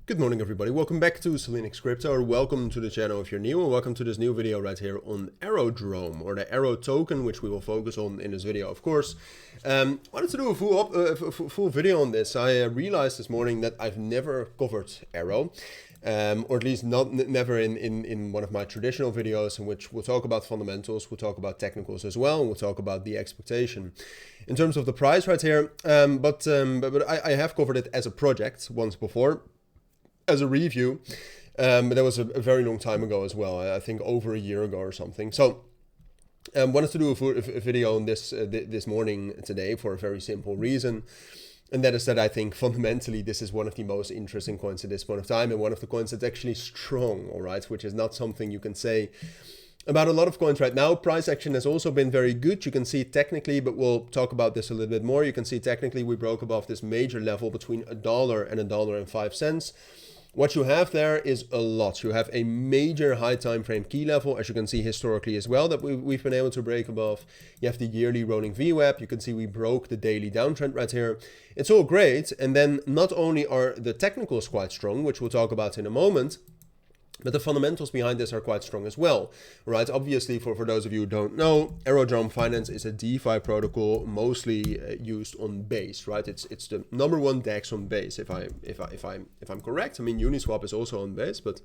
Good morning everybody, welcome back to cilinixfxcapital, or welcome to the channel if you're new, and welcome to this new video right here on Aerodrome, or the AERO token, which we will focus on in this video, of course. Wanted to do a full video on this. I realized this morning that I've never covered AERO, or at least never in one of my traditional videos, in which we'll talk about fundamentals, we'll talk about technicals as well, and we'll talk about the expectation in terms of the price right here. But I have covered it as a project once before, as a review, but that was a very long time ago as well. I think over a year ago or something. So wanted to do a video on this this morning today for a very simple reason, and that is that I think fundamentally this is one of the most interesting coins at this point of time, and one of the coins that's actually strong, all right, which is not something you can say about a lot of coins right now. Price action has also been very good. You can see technically, but we'll talk about this a little bit more. You can see technically we broke above this major level between $1 and $1.05. What you have there is a lot. You have a major high time frame key level, as you can see historically as well, that we've been able to break above. You have the yearly rolling VWAP. You can see we broke the daily downtrend right here. It's all great. And then not only are the technicals quite strong, which we'll talk about in a moment, but the fundamentals behind this are quite strong as well, right? Obviously, for those of you who don't know, Aerodrome Finance is a DeFi protocol mostly used on Base, right? It's the #1 DEX on Base, if I'm correct. I mean, Uniswap is also on Base, but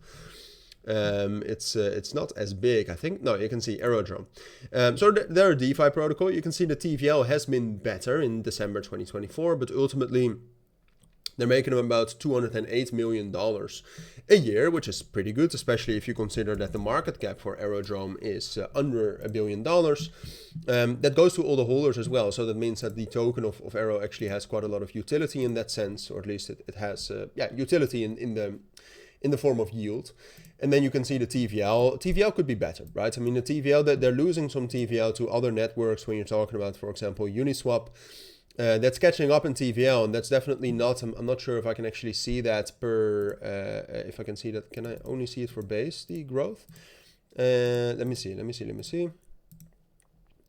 it's not as big, I think. No, you can see Aerodrome. So they're a DeFi protocol. You can see the TVL has been better in December 2024, but ultimately they're making them about $208 million a year, which is pretty good, especially if you consider that the market cap for Aerodrome is under $1 billion. That goes to all the holders as well. So that means that the token of AERO actually has quite a lot of utility in that sense, or at least it has utility in the form of yield. And then you can see the TVL. TVL could be better, right? I mean, the TVL, they're losing some TVL to other networks when you're talking about, for example, Uniswap. That's catching up in TVL, and that's definitely not, I'm not sure if I can actually see that per, if I can see that, can I only see it for Base, the growth? Let me see.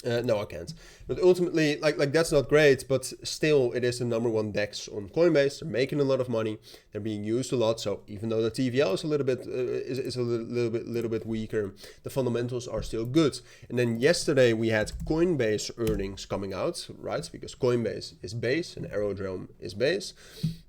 No, I can't. But ultimately, like that's not great, but still it is the #1 DEX on Coinbase. They're making a lot of money. They're being used a lot. So even though the TVL is a little bit little bit weaker, the fundamentals are still good. And then yesterday we had Coinbase earnings coming out, right? Because Coinbase is Base and Aerodrome is Base.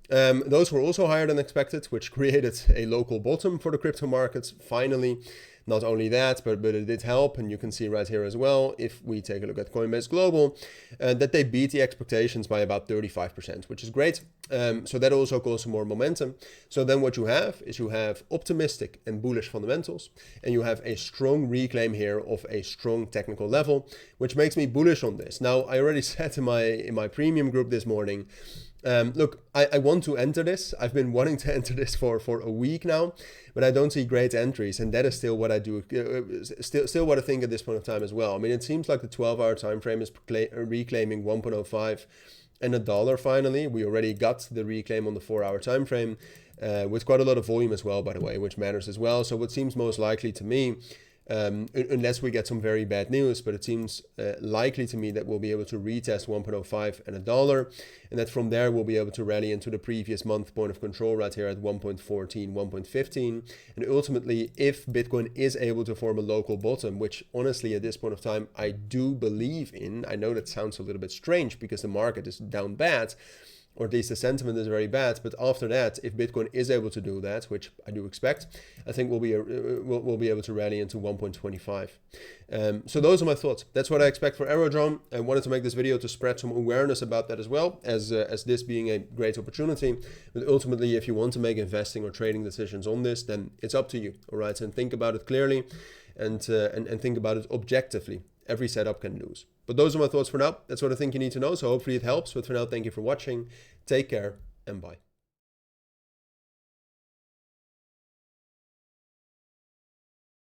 Those were also higher than expected, which created a local bottom for the crypto markets. Finally, not only that, but it did help. And you can see right here as well, if we take a look at Coinbase Global, that they beat the expectations by about 35%, which is great. So that also caused some more momentum. So then what you have is you have optimistic and bullish fundamentals, and you have a strong reclaim here of a strong technical level, which makes me bullish on this. Now, I already said in my premium group this morning, look, I want to enter this. I've been wanting to enter this for a week now, but I don't see great entries, and that is still what I do, still what I think at this point of time as well. I mean, it seems like the 12-hour time frame is reclaiming 1.05 and $1 finally. We already got the reclaim on the 4-hour time frame, with quite a lot of volume as well, by the way, which matters as well. So what seems most likely to me, unless we get some very bad news, but it seems likely to me that we'll be able to retest 1.05 and $1, and that from there we'll be able to rally into the previous month point of control right here at 1.14, 1.15. And ultimately, if Bitcoin is able to form a local bottom, which honestly at this point of time I do believe in, I know that sounds a little bit strange because the market is down bad, or at least the sentiment is very bad. But after that, if Bitcoin is able to do that, which I do expect, I think we'll be able to rally into 1.25. So those are my thoughts. That's what I expect for Aerodrome. I wanted to make this video to spread some awareness about that as well, as this being a great opportunity. But ultimately, if you want to make investing or trading decisions on this, then it's up to you, all right? And think about it clearly, and think about it objectively. Every setup can lose. But those are my thoughts for now. That's what I think you need to know. So hopefully it helps. But for now, thank you for watching. Take care and bye.